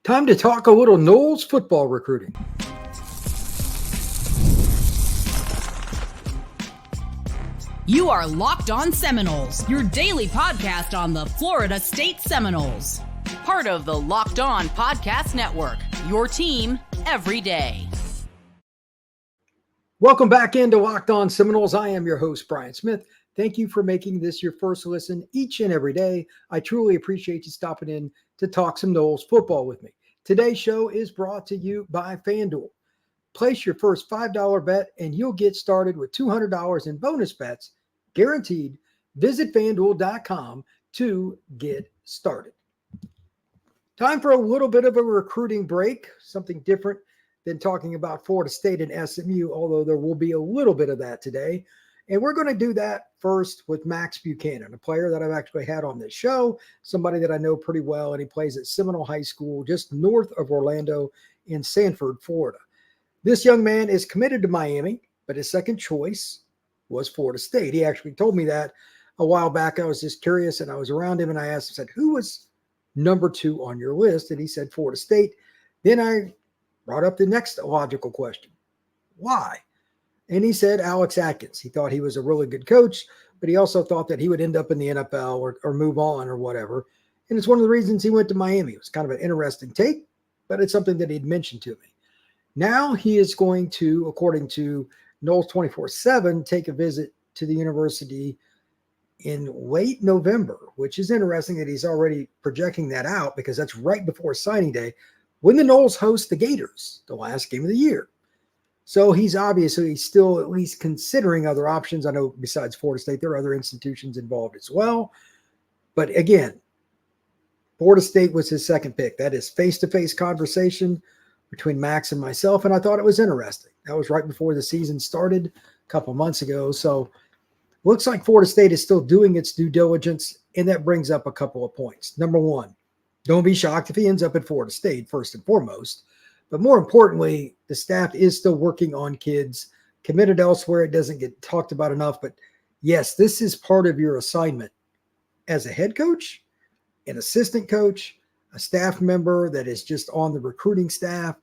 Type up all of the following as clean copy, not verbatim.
Time to talk a little Noles football recruiting. You are Locked On Seminoles, your daily podcast on the Florida State Seminoles. Part of the Locked On Podcast Network, your team every day. Welcome back into Locked On Seminoles. I am your host, Brian Smith. Thank you for making this your first listen each and every day. I truly appreciate you stopping in to talk some Noles football with me. Today's show is brought to you by FanDuel. Place your first $5 bet and you'll get started with $200 in bonus bets guaranteed. Visit FanDuel.com to get started. Time for a little bit of a recruiting break, something different than talking about Florida State and SMU, although there will be a little bit of that today. And we're going to do that first with Max Buchanan, a player that I've actually had on this show, somebody that I know pretty well, and he plays at Seminole High School just north of Orlando in Sanford, Florida. This young man is committed to Miami, but his second choice was Florida State. He actually told me that a while back. I was just curious, and I was around him, and I asked him, said, who was number 2 on your list? And he said Florida State. Then I brought up the next logical question. Why? And he said Alex Atkins. He thought he was a really good coach, but he also thought that he would end up in the NFL or move on or whatever. And it's one of the reasons he went to Miami. It was kind of an interesting take, but it's something that he'd mentioned to me. Now he is going to, according to Noles 24/7, take a visit to the university in late November, which is interesting that he's already projecting that out because that's right before signing day when the Noles host the Gators, the last game of the year. So he's obviously still at least considering other options. I know besides Florida State, there are other institutions involved as well. But again, Florida State was his second pick. That is face-to-face conversation between Max and myself, and I thought it was interesting. That was right before the season started a couple months ago. So looks like Florida State is still doing its due diligence, and that brings up a couple of points. Number one, don't be shocked if he ends up at Florida State, first and foremost. But more importantly, the staff is still working on kids committed elsewhere. It doesn't get talked about enough, but yes, this is part of your assignment as a head coach, an assistant coach, a staff member that is just on the recruiting staff,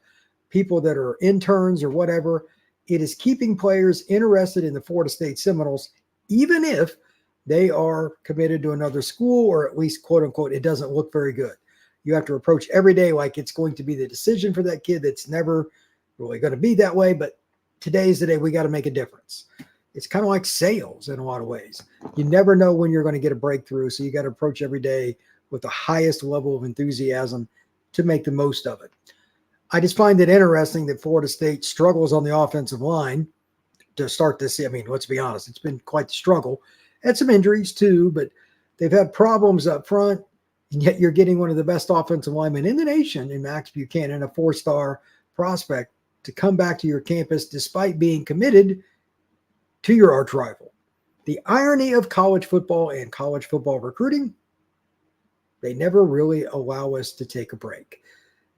people that are interns or whatever. It is keeping players interested in the Florida State Seminoles, even if they are committed to another school or at least, quote unquote, it doesn't look very good. You have to approach every day like it's going to be the decision for that kid. That's never really going to be that way. But today's the day we got to make a difference. It's kind of like sales in a lot of ways. You never know when you're going to get a breakthrough. So you got to approach every day with the highest level of enthusiasm to make the most of it. I just find it interesting that Florida State struggles on the offensive line to start this. I mean, let's be honest. It's been quite the struggle. Had some injuries too, but they've had problems up front. And yet you're getting one of the best offensive linemen in the nation in Max Buchanan, a 4-star prospect, to come back to your campus despite being committed to your arch rival. The irony of college football and college football recruiting, they never really allow us to take a break.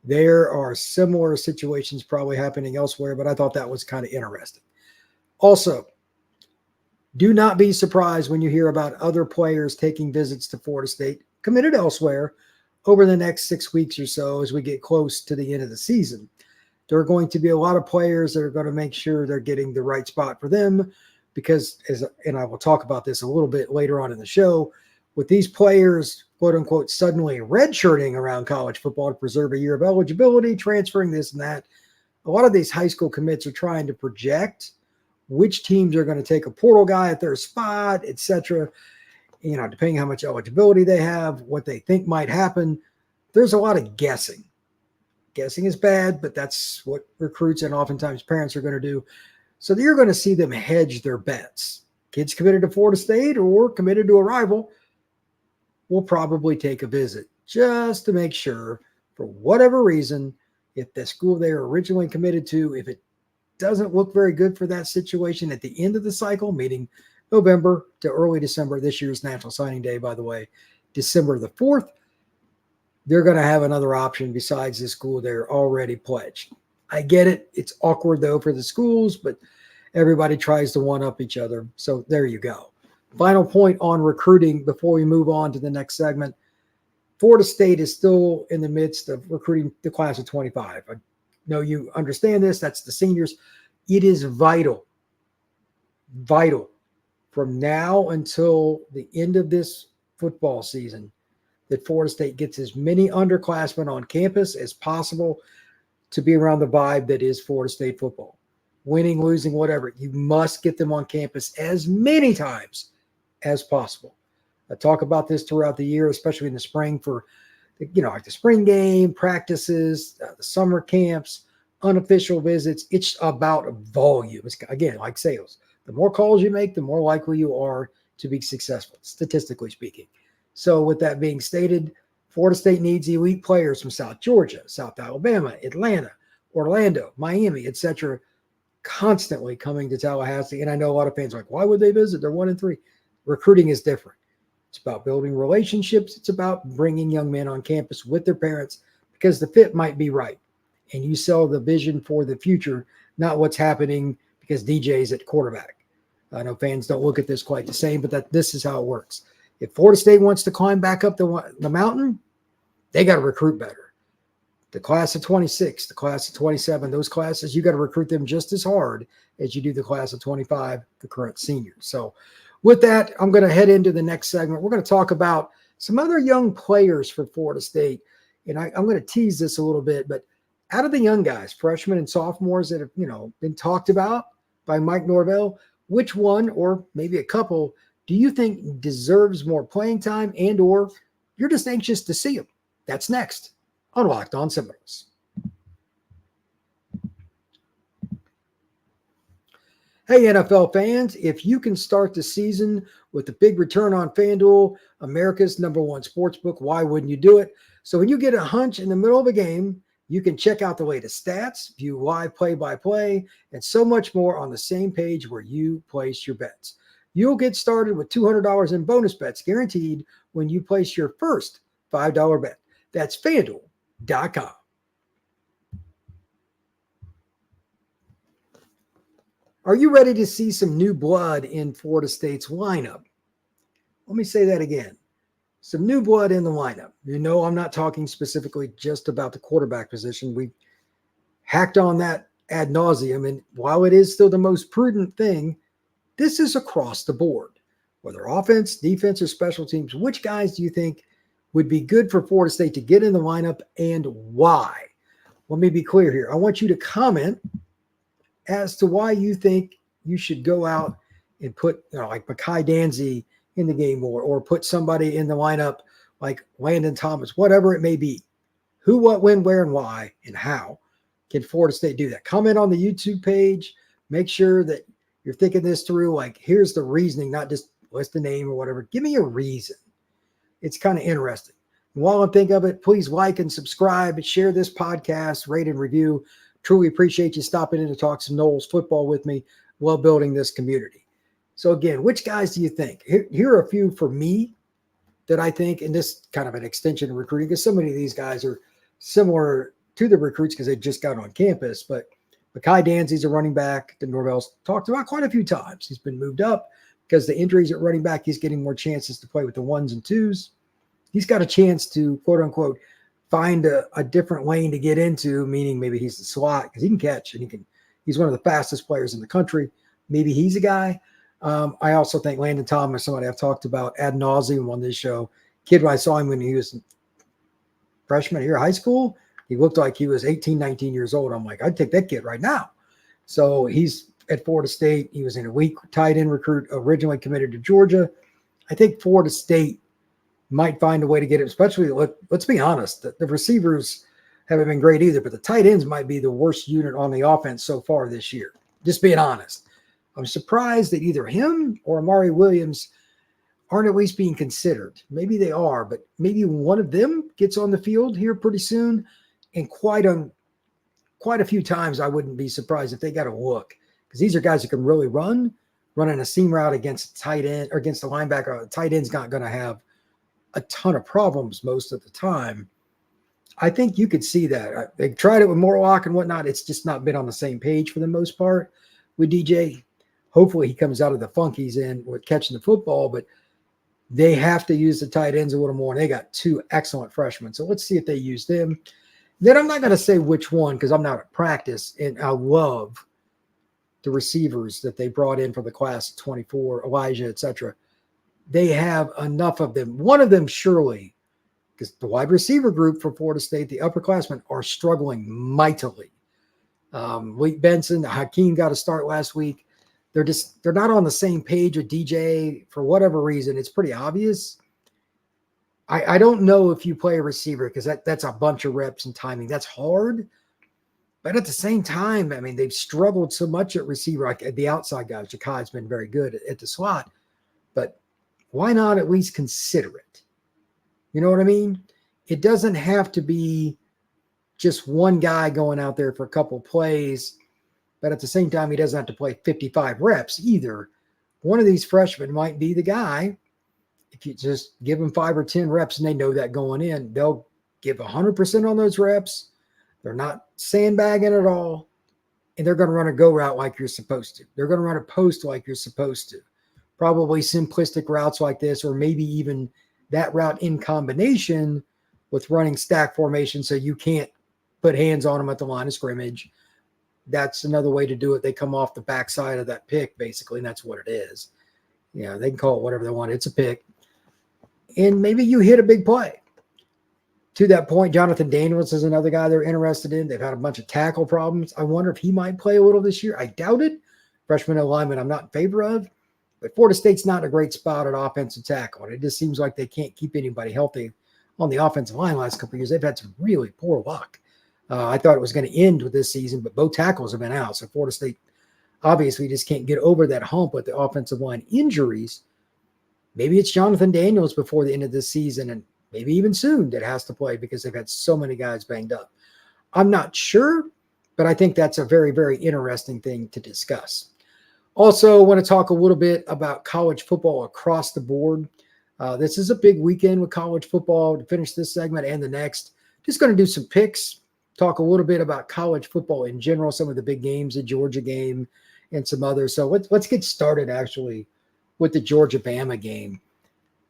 There are similar situations probably happening elsewhere, but I thought that was kind of interesting. Also, do not be surprised when you hear about other players taking visits to Florida State committed elsewhere over the next 6 weeks or so as we get close to the end of the season. There are going to be a lot of players that are going to make sure they're getting the right spot for them because, and I will talk about this a little bit later on in the show, with these players, quote unquote, suddenly redshirting around college football to preserve a year of eligibility, transferring this and that, a lot of these high school commits are trying to project which teams are going to take a portal guy at their spot, etc. You know, depending how much eligibility they have, what they think might happen, there's a lot of guessing. Guessing is bad, but that's what recruits and oftentimes parents are going to do. So you're going to see them hedge their bets. Kids committed to Florida State or committed to a rival will probably take a visit just to make sure, for whatever reason, if the school they were originally committed to, if it doesn't look very good for that situation at the end of the cycle, meaning November to early December, this year's National Signing Day, by the way, December the 4th, they're going to have another option besides the school they're already pledged. I get it. It's awkward, though, for the schools, but everybody tries to one-up each other. So there you go. Final point on recruiting before we move on to the next segment. Florida State is still in the midst of recruiting the class of 25. I know you understand this. That's the seniors. It is vital from now until the end of this football season that Florida State gets as many underclassmen on campus as possible to be around the vibe that is Florida State football. Winning, losing, whatever. You must get them on campus as many times as possible. I talk about this throughout the year, especially in the spring for, like the spring game, practices, the summer camps, unofficial visits. It's about volume. It's, again, like sales. The more calls you make, the more likely you are to be successful, statistically speaking. So with that being stated, Florida State needs elite players from South Georgia, South Alabama, Atlanta, Orlando, Miami, etc., constantly coming to Tallahassee. And I know a lot of fans are like, why would they visit? They're 1-3. Recruiting is different. It's about building relationships. It's about bringing young men on campus with their parents because the fit might be right. And you sell the vision for the future, not what's happening because DJ's at quarterback. I know fans don't look at this quite the same, but this is how it works. If Florida State wants to climb back up the mountain, they got to recruit better. The class of 26, the class of 27, those classes, you got to recruit them just as hard as you do the class of 25, the current seniors. So with that, I'm going to head into the next segment. We're going to talk about some other young players for Florida State. And I'm going to tease this a little bit, but out of the young guys, freshmen and sophomores that have, been talked about by Mike Norvell, which one, or maybe a couple, do you think deserves more playing time and or you're just anxious to see them? That's next on Locked On Seminoles. Hey, NFL fans, if you can start the season with a big return on FanDuel, America's #1 sportsbook, why wouldn't you do it? So when you get a hunch in the middle of a game, you can check out the latest stats, view live play-by-play, and so much more on the same page where you place your bets. You'll get started with $200 in bonus bets guaranteed when you place your first $5 bet. That's FanDuel.com. Are you ready to see some new blood in Florida State's lineup? Let me say that again. Some new blood in the lineup. I'm not talking specifically just about the quarterback position. We hacked on that ad nauseum, and while it is still the most prudent thing, this is across the board. Whether offense, defense, or special teams, which guys do you think would be good for Florida State to get in the lineup and why? Let me be clear here. I want you to comment as to why you think you should go out and put, like Mekhi Danzy in the game or put somebody in the lineup like Landon Thomas, whatever it may be. Who, what, when, where, and why, and how can Florida State do that? Comment on the YouTube page. Make sure that you're thinking this through. Like, here's the reasoning, not just list the name or whatever. Give me a reason. It's kind of interesting. And while I think of it, please like and subscribe and share this podcast, rate and review. Truly appreciate you stopping in to talk some Noles football with me while building this community. So again, which guys do you think? Here are a few for me that I think, and this kind of an extension of recruiting, because so many of these guys are similar to the recruits because they just got on campus. But Mekhi Danzy's a running back that Norvell's talked about quite a few times. He's been moved up because the injuries at running back, he's getting more chances to play with the 1s and 2s. He's got a chance to, quote unquote, find a different lane to get into, meaning maybe he's the slot because he can catch and he's one of the fastest players in the country. Maybe he's a guy. I also think Landon Thomas, somebody I've talked about ad nauseum on this show. Kid, when I saw him when he was freshman here, high school, he looked like he was 18, 19 years old. I'm like, I'd take that kid right now. So he's at Florida State. He was an elite tight end recruit, originally committed to Georgia. I think Florida State might find a way to get him, especially, let's be honest, the receivers haven't been great either, but the tight ends might be the worst unit on the offense so far this year. Just being honest. I'm surprised that either him or Amari Williams aren't at least being considered. Maybe they are, but maybe one of them gets on the field here pretty soon. And quite a few times, I wouldn't be surprised if they got a look, because these are guys that can really running a seam route against tight end or against the linebacker. The tight end's not going to have a ton of problems most of the time. I think you could see that. They tried it with Morlock and whatnot. It's just not been on the same page for the most part with DJ. Hopefully he comes out of the funk he's in with catching the football, but They have to use the tight ends a little more, and they got 2 excellent freshmen. So let's see if they use them. Then I'm not going to say which one because I'm not at practice, and I love the receivers that they brought in for the class of 24, Elijah, etc. They have enough of them. One of them surely, because the wide receiver group for Florida State, the upperclassmen, are struggling mightily. Wake Benson, Hakeem got a start last week. They're not on the same page with DJ for whatever reason. It's pretty obvious. I don't know if you play a receiver because that's a bunch of reps and timing. That's hard. But at the same time, I mean, they've struggled so much at receiver, like the outside guys. Jakai's been very good at the slot. But why not at least consider it? You know what I mean? It doesn't have to be just one guy going out there for a couple plays. But at the same time, he doesn't have to play 55 reps either. One of these freshmen might be the guy. If you just give them 5 or 10 reps and they know that going in, they'll give 100% on those reps. They're not sandbagging at all. And they're going to run a go route like you're supposed to. They're going to run a post like you're supposed to. Probably simplistic routes like this, or maybe even that route in combination with running stack formation so you can't put hands on them at the line of scrimmage. That's another way to do it. They come off the backside of that pick, basically, and that's what it is. You know, they can call it whatever they want. It's a pick. And maybe you hit a big play. To that point, Jonathan Daniels is another guy they're interested in. They've had a bunch of tackle problems. I wonder if he might play a little this year. I doubt it. Freshman alignment I'm not in favor of. But Florida State's not in a great spot at offensive tackle. And it just seems like they can't keep anybody healthy on the offensive line last couple of years. They've had some really poor luck. I thought it was going to end with this season, but both tackles have been out. So Florida State obviously just can't get over that hump with the offensive line injuries. Maybe it's Jonathan Daniels before the end of this season, and maybe even soon, that has to play because they've had so many guys banged up. I'm not sure, but I think that's a very, very interesting thing to discuss. Also, I want to talk a little bit about college football across the board. This is a big weekend with college football. To finish this segment and the next, just going to do some picks, talk a little bit about college football in general, some of the big games, the Georgia game, and some others. So let's get started, actually, with the Georgia-Bama game.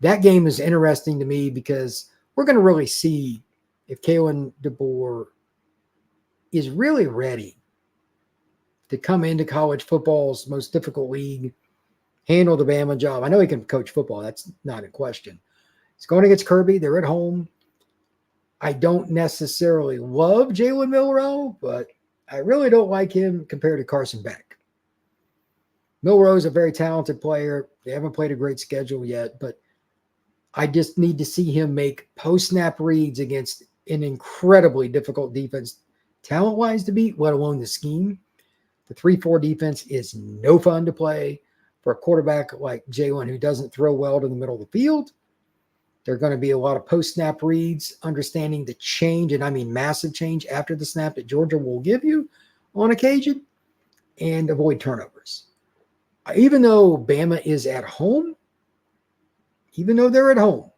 That game is interesting to me because we're going to really see if Kalen DeBoer is really ready to come into college football's most difficult league, handle the Bama job. I know he can coach football. That's not in question. He's going against Kirby. They're at home. I don't necessarily love Jalen Milroe, but I really don't like him compared to Carson Beck. Milroe is a very talented player. They haven't played a great schedule yet, but I just need to see him make post-snap reads against an incredibly difficult defense, talent-wise to beat, let alone the scheme. The 3-4 defense is no fun to play for a quarterback like Jalen who doesn't throw well to the middle of the field. There are going to be a lot of post-snap reads, understanding the change, and I mean massive change after the snap that Georgia will give you on occasion, and avoid turnovers. Even though Bama is at home, even though they're at home,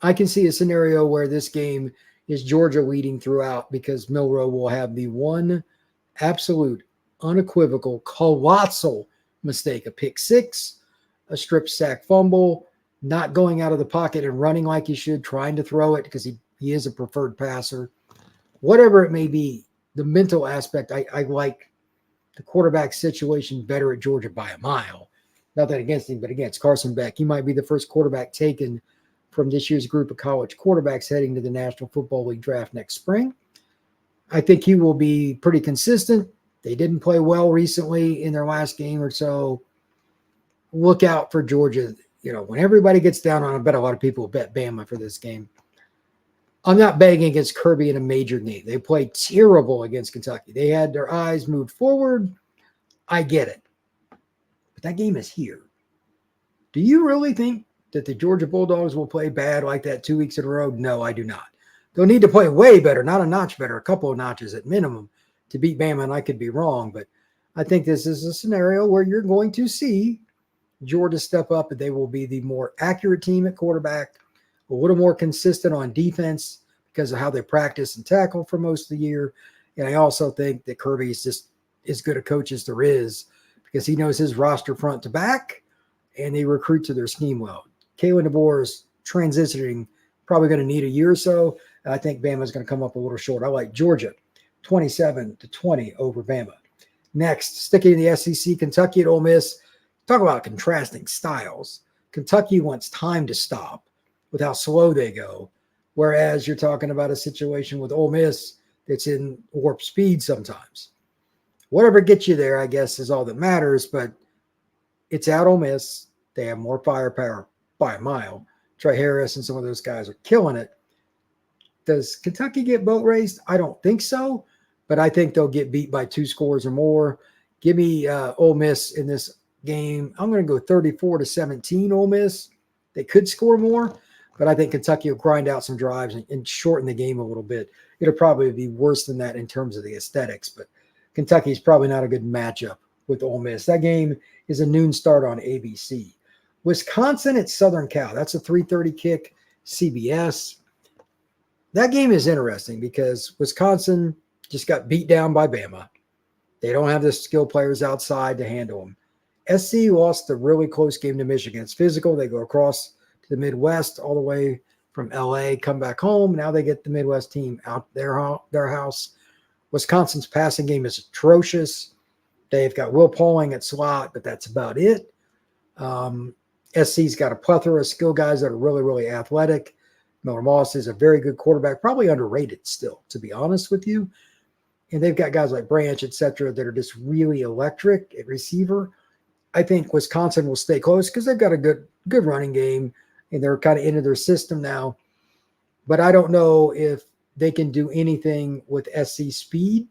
I can see a scenario where this game is Georgia leading throughout because Milroe will have the one absolute, unequivocal, colossal mistake, a pick six, a strip sack fumble, not going out of the pocket and running like he should, trying to throw it because he is a preferred passer. Whatever it may be, the mental aspect, I like the quarterback situation better at Georgia by a mile. Nothing against him, but against Carson Beck. He might be the first quarterback taken from this year's group of college quarterbacks heading to the National Football League draft next spring. I think he will be pretty consistent. They didn't play well recently in their last game or so. Look out for Georgia. You know, when everybody gets down on it, I bet a lot of people will bet Bama for this game. I'm not begging against Kirby in a major game. They played terrible against Kentucky. They had their eyes moved forward. I get it. But that game is here. Do you really think that the Georgia Bulldogs will play bad like that 2 weeks in a row? No, I do not. They'll need to play way better, not a notch better, a couple of notches at minimum to beat Bama, and I could be wrong. But I think this is a scenario where you're going to see Georgia step up, and they will be the more accurate team at quarterback, a little more consistent on defense because of how they practice and tackle for most of the year. And I also think that Kirby is just as good a coach as there is because he knows his roster front to back, and they recruit to their scheme well. Kalen DeBoer is transitioning, probably going to need a year or so. I think Bama's going to come up a little short. I like Georgia 27-20 over Bama. Next, sticking in the SEC, Kentucky at Ole Miss. Talk about contrasting styles. Kentucky wants time to stop with how slow they go, whereas you're talking about a situation with Ole Miss that's in warp speed sometimes. Whatever gets you there, I guess, is all that matters, but it's at Ole Miss. They have more firepower by a mile. Trey Harris and some of those guys are killing it. Does Kentucky get boat raced? I don't think so, but I think they'll get beat by 2 scores or more. Give me Ole Miss in this game. I'm going to go 34-17 Ole Miss. They could score more, but I think Kentucky will grind out some drives and shorten the game a little bit. It'll probably be worse than that in terms of the aesthetics, but Kentucky's probably not a good matchup with Ole Miss. That game is a noon start on ABC. Wisconsin at Southern Cal. That's a 3:30 kick, CBS. That game is interesting because Wisconsin just got beat down by Bama. They don't have the skill players outside to handle them. SC lost a really close game to Michigan. It's physical. They go across to the Midwest all the way from LA, come back home. Now they get the Midwest team out their house. Wisconsin's passing game is atrocious. They've got Will Pauling at slot, but that's about it. SC's got a plethora of skill guys that are really, really athletic. Miller Moss is a very good quarterback, probably underrated still, to be honest with you. And they've got guys like Branch, et cetera, that are just really electric at receiver. I think Wisconsin will stay close because they've got a good running game, and they're kind of into their system now. But I don't know if they can do anything with SC speed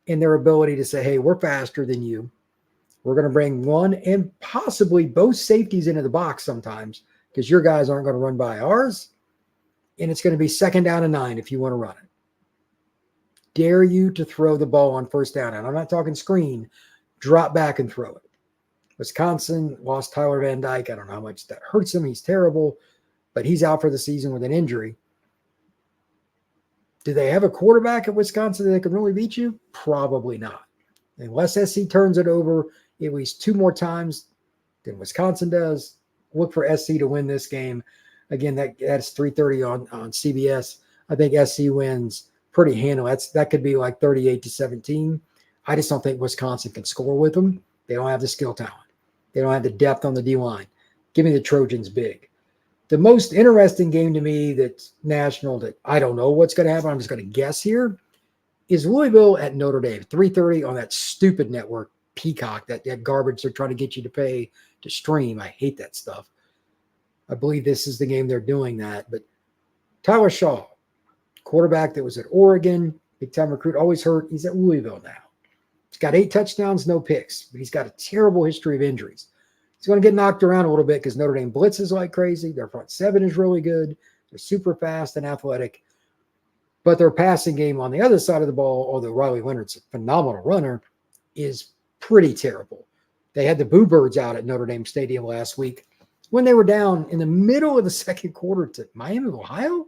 and their ability to say, hey, we're faster than you. We're going to bring one and possibly both safeties into the box sometimes because your guys aren't going to run by ours. And it's going to be 2nd down and 9 if you want to run it. Dare you to throw the ball on 1st down. And I'm not talking screen. Drop back and throw it. Wisconsin lost Tyler Van Dyke. I don't know how much that hurts him. He's terrible. But he's out for the season with an injury. Do they have a quarterback at Wisconsin that can really beat you? Probably not. Unless SC turns it over at least 2 more times than Wisconsin does, look for SC to win this game. Again, that's 3:30 on CBS. I think SC wins pretty handily. That could be like 38-17. I just don't think Wisconsin can score with them. They don't have the skill talent. They don't have the depth on the D-line. Give me the Trojans big. The most interesting game to me that's national that I don't know what's going to happen, I'm just going to guess here, is Louisville at Notre Dame, 3:30 on that stupid network, Peacock, that garbage they're trying to get you to pay to stream. I hate that stuff. I believe this is the game they're doing that. But Tyler Shaw, quarterback that was at Oregon, big-time recruit, always hurt. He's at Louisville now. He's got 8 touchdowns, no picks, but he's got a terrible history of injuries. He's going to get knocked around a little bit because Notre Dame blitzes like crazy. Their front 7 is really good. They're super fast and athletic. But their passing game on the other side of the ball, although Riley Leonard's a phenomenal runner, is pretty terrible. They had the Boo Birds out at Notre Dame Stadium last week when they were down in the middle of the second quarter to Miami of Ohio.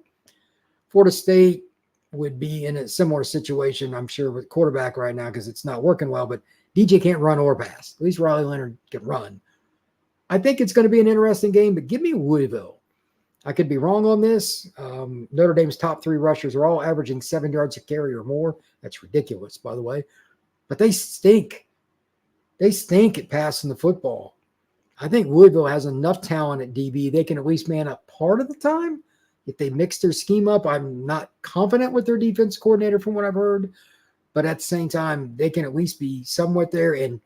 Florida State would be in a similar situation, I'm sure, with quarterback right now because it's not working well, but DJ can't run or pass. At least Riley Leonard can run. I think it's going to be an interesting game, but give me Louisville. I could be wrong on this. Notre Dame's top 3 rushers are all averaging 7 yards a carry or more. That's ridiculous, by the way. But they stink. They stink at passing the football. I think Louisville has enough talent at DB. They can at least man up part of the time. If they mix their scheme up, I'm not confident with their defense coordinator from what I've heard. But at the same time, they can at least be somewhat there. And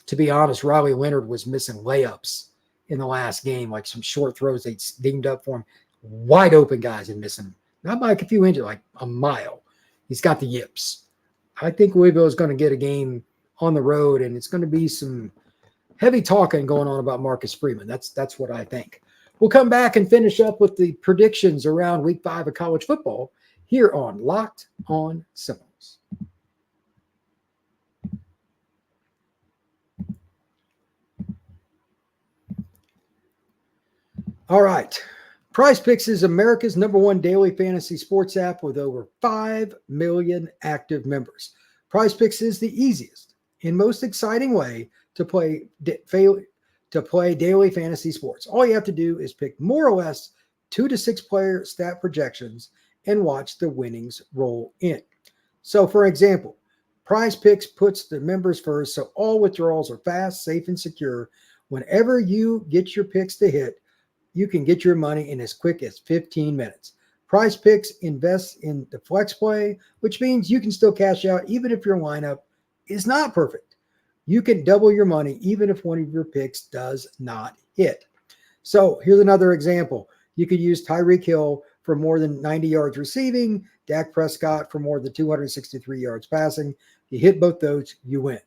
to be honest, Riley Leonard was missing layups in the last game, like some short throws they dinged up for him. Wide open guys and missing, not by a few inches, like a mile. He's got the yips. I think Louisville is going to get a game on the road, and it's going to be some heavy talking going on about Marcus Freeman. That's what I think. We'll come back and finish up with the predictions around week 5 of college football here on Locked on Seminoles. All right. Prize Picks is America's #1 daily fantasy sports app with over 5 million active members. Prize Picks is the easiest and most exciting way to play to play daily fantasy sports. All you have to do is pick more or less 2 to 6 player stat projections and watch the winnings roll in. So, for example, Prize Picks puts the members first, so all withdrawals are fast, safe, and secure. Whenever you get your picks to hit, you can get your money in as quick as 15 minutes. Prize Picks invests in the flex play, which means you can still cash out even if your lineup is not perfect. You can double your money even if one of your picks does not hit. So here's another example. You could use Tyreek Hill for more than 90 yards receiving, Dak Prescott for more than 263 yards passing. You hit both those, you win.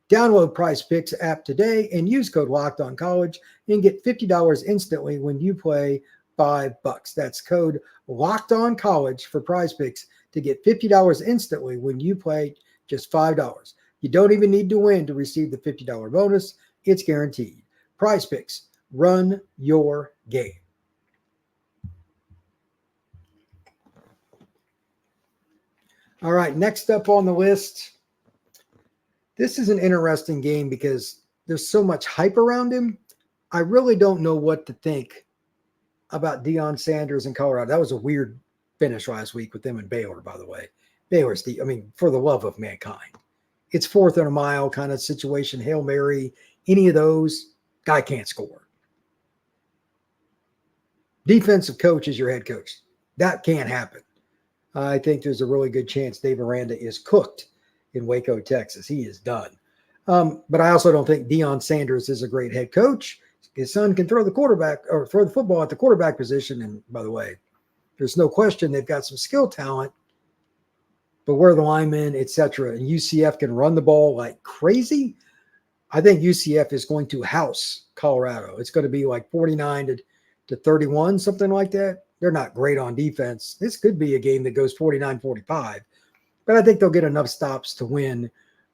Download Prize Picks app today and use code LOCKEDONCollege and get $50 instantly when you play $5. That's code LOCKEDONCollege for Prize Picks to get $50 instantly when you play just $5. You don't even need to win to receive the $50 bonus. It's guaranteed. Prize Picks, run your game. All right, next up on the list. This is an interesting game because there's so much hype around him. I really don't know what to think about Deion Sanders in Colorado. That was a weird finish last week with them and Baylor, by the way. Baylor's for the love of mankind. It's 4th and a mile kind of situation, Hail Mary, any of those, guy can't score. Defensive coach is your head coach. That can't happen. I think there's a really good chance Dave Aranda is cooked in Waco, Texas. He is done. But I also don't think Deion Sanders is a great head coach. His son can throw the football at the quarterback position. And by the way, there's no question they've got some skill talent, but where are the linemen, etc. And UCF can run the ball like crazy. I think UCF is going to house Colorado. It's going to be like 49 to 31, something like that. They're not great on defense. This could be a game that goes 49-45, but I think they'll get enough stops to win.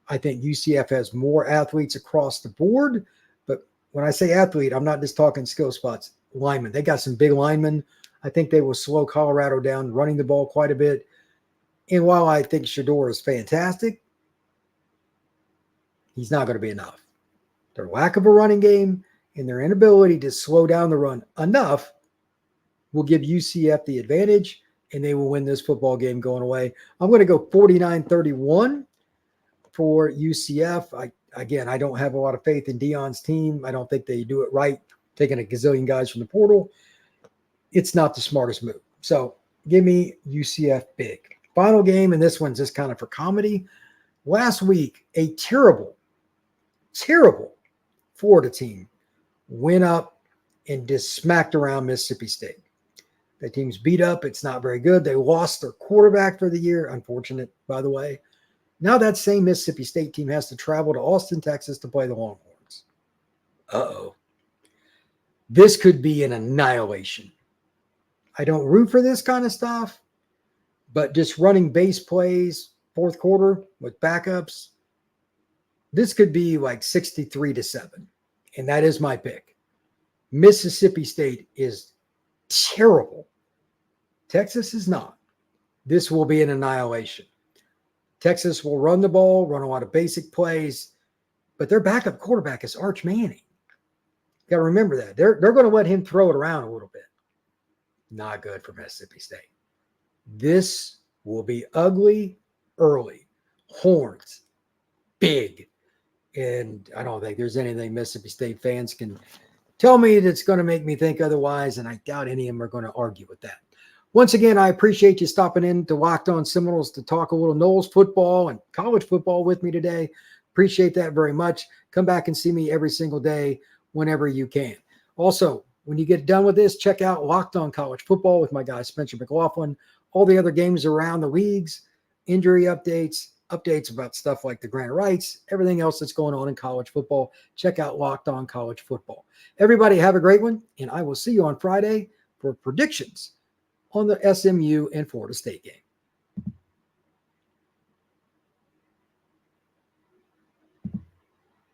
I think UCF has more athletes across the board, but when I say athlete, I'm not just talking skill spots, linemen. They got some big linemen. I think they will slow Colorado down running the ball quite a bit. And while I think Shedeur is fantastic, he's not going to be enough. Their lack of a running game and their inability to slow down the run enough will give UCF the advantage, and they will win this football game going away. I'm going to go 49-31 for UCF. I don't have a lot of faith in Deion's team. I don't think they do it right, taking a gazillion guys from the portal. It's not the smartest move. So give me UCF big. Final game, and this one's just kind of for comedy. Last week, a terrible Florida team went up and just smacked around Mississippi State. That team's beat up. It's not very good. They lost their quarterback for the year. Unfortunate, by the way. Now that same Mississippi State team has to travel to Austin, Texas to play the Longhorns. Uh-oh. This could be an annihilation. I don't root for this kind of stuff, but just running base plays, fourth quarter with backups, this could be like 63-7. And that is my pick. Mississippi State is terrible. Texas is not. This will be an annihilation. Texas will run the ball, run a lot of basic plays, but their backup quarterback is Arch Manning. You got to remember that. They're going to let him throw it around a little bit. Not good for Mississippi State. This will be ugly early. Horns. Big. And I don't think there's anything Mississippi State fans can tell me that's going to make me think otherwise, and I doubt any of them are going to argue with that. Once again, I appreciate you stopping in to Locked On Seminoles to talk a little Noles football and college football with me today. Appreciate that very much. Come back and see me every single day whenever you can. Also, when you get done with this, check out Locked On College Football with my guy Spencer McLaughlin. All the other games around the leagues, injury updates about stuff like the grant rights, everything else that's going on in college football. Check out Locked On College Football. Everybody have a great one, and I will see you on Friday for predictions on the SMU and Florida State game.